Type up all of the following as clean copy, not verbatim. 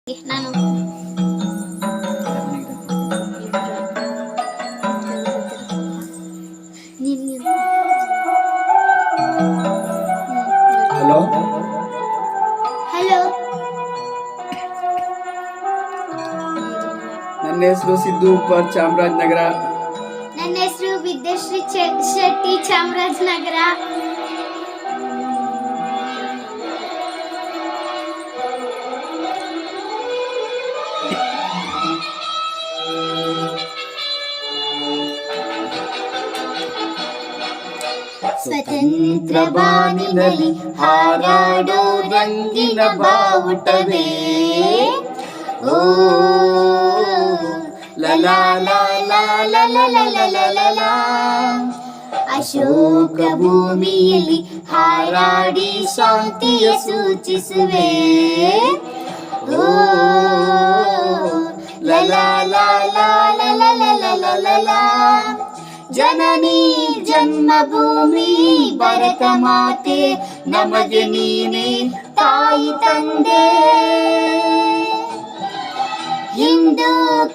ನಾನು hello hello ನನ್ನ ಹೆಸರು ಸಿದ್ದು ಉಪ್ಪರ್ ಚಾಮರಾಜನಗರ. ನನ್ನ ಹೆಸರು ವಿದ್ಯಾಶ್ರೀ ಶೆಟ್ಟಿ ಚಾಮರಾಜನಗರ. ಸ್ವತಂತ್ರ ಬಾನಿನಲ್ಲಿ ಹಾರಾಡೋ ರಂಗಿನ ಬಾವುಟವೇ ಓ ಲಲಾ ಲಲಾ ಲಲಾ ಲಲಾ ಲಲಾ. ಅಶೋಕ ಭೂಮಿಯಲ್ಲಿ ಹಾರಾಡಿ ಶಾಂತಿಯ ಸೂಚಿಸುವೆ ಓ ಲಲಾ ಲಲಾ ಲಲಾ ಲಲಾ ಲಲಾ. ಜನನಿ ಜನ್ಮಭೂಮಿ ಭರತ ಮಾತೆ ನಮಗೆ ನೀನೆ ತಾಯಿ ತಂದೆ. ಹಿಂದೂ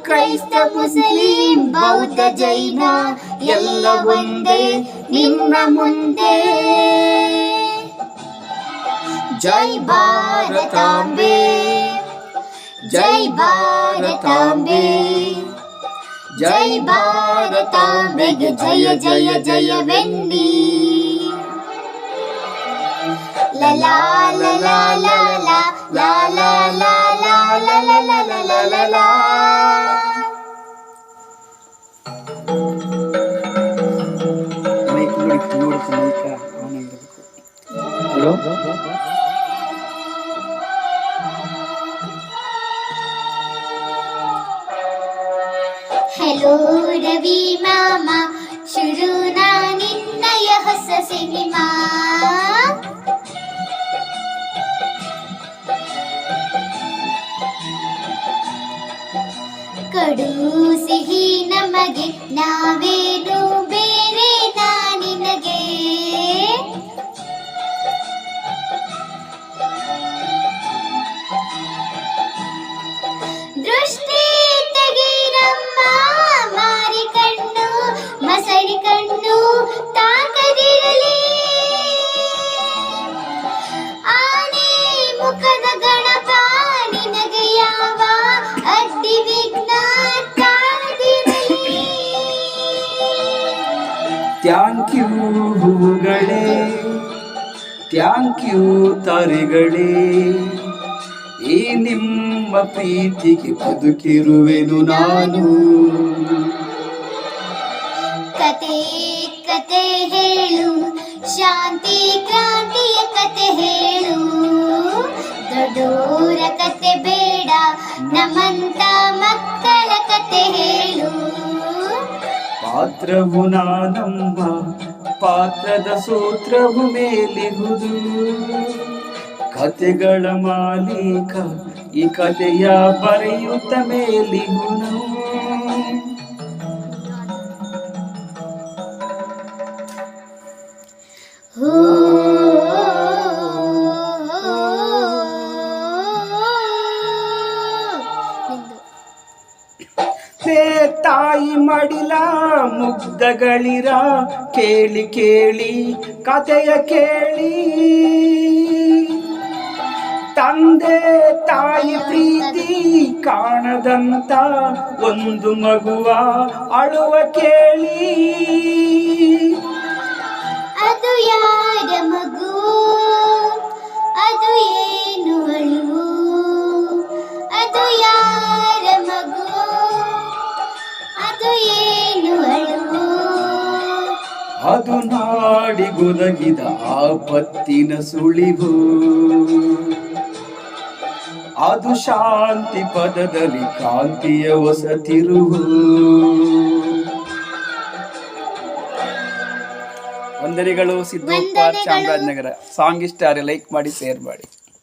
ಕ್ರೈಸ್ತ ಮುಸ್ಲಿಂ ಬೌದ್ಧ ಜೈನ ಎಲ್ಲ ಒಂದೇ ನಿನ್ನ ಮುಂದೆ. ಜೈ ಭಾರತಾಂಬೆ ಜೈ ಭಾರತಾಂಬೆ ಜೈ ಭಾರತಾಂಬೆಗೆ ಜಯ ಜಯ ಜಯವೆನ್ನಿ. ಲಲಾ ಲಲಾ ಲಲಾ ಲಲಾ ಲಲಾ ಲಲಾ ಲಲಾ ಲಲಾ. ಮೈಕ್ ನೋಡ್ಕೊ ಮೈಕ ಆನ್ ಆಗಿರಬೇಕು. ಹಲೋ ಹೆಲೋ ರವಿ ಮಾಮ, ಶುರುನಾ ನಿನ್ನಯ ಹೊಸ ಸಿನಿಮಾ. ಕಡು ಸಿಹಿ ನಮಗೆ ನಾವೇನು ಬೇರೆ ನಾ ನಿನಗೆ. ದೃಷ್ಟಿ ತೆಗಿರಮ್ಮ ಮಾರಿ ಕಣ್ಣು ಮಸಡಿ ಕಣ್ಣು ತಾಕದಿರಲಿ. ಆನೆ ಮುಖದ ಗಣಪ ನಿನಗೆ ಯಾವ ಅಡ್ಡಿ ವಿಘ್ನ ಕಾಣದಿರಲಿ. ಥ್ಯಾಂಕ್ ಯು ಹೂಗಳೇ, ಥ್ಯಾಂಕ್ ಯು ತಾರೆಗಳೇ, ಈ ನಿಮ್ಮ ಪ್ರೀತಿಗೆ ಬದುಕಿರುವೆನು ನಾನು. ಕತೆ ಕತೆ ಹೇಳು, ಶಾಂತಿ ಕ್ರಾಂತಿಯ ಕತೆ ಹೇಳು. ದೊಡ್ಡೋರ ಕತೆ ಬೇಡ, ನಮ್ಮಂತ ಮಕ್ಕಳ ಕತೆ ಹೇಳು. ಪಾತ್ರವು ನಾನಮ್ಮ, ಪಾತ್ರದ ಸೂತ್ರವು ಮೇಲಿರುವುದು. ಕತೆಗಳ ಮಾಲೀಕ ಈ ಕತೆಯ ಬರೆಯುತ್ತ ಮೇಲಿಗುನು. ತಾಯಿ ಮಡಿಲ ಮುಗ್ಧಗಳಿರ ಕೇಳಿ ಕೇಳಿ ಕತೆಯ ಕೇಳಿ. ತಂದೆ ತಾಯಿ ಪ್ರೀತಿ ಕಾಣದಂತ ಒಂದು ಮಗುವ ಅಳುವ ಕೇಳಿ. ಅದು ಯಾರ ಮಗು, ಅದು ಏನು ಅಳುವು, ಅದು ಯಾರ ಮಗು, ಅದು ಏನು ಅಳುವು. ಅದು ನಾಡಿಗೊದಗಿದ ಆಪತ್ತಿನ ಸುಳಿವು, ಅದು ಶಾಂತಿ ಪದದಲ್ಲಿ ಕಾಂತಿಯ ಹೊಸ ತಿರುವು. ವಂದನೆಗಳು ಸಿದ್ದು ಉಪ್ಪರ್ ಚಾಮರಾಜನಗರ. ಸಾಂಗ್ ಇಷ್ಟ ಲೈಕ್ ಮಾಡಿ, ಶೇರ್ ಮಾಡಿ.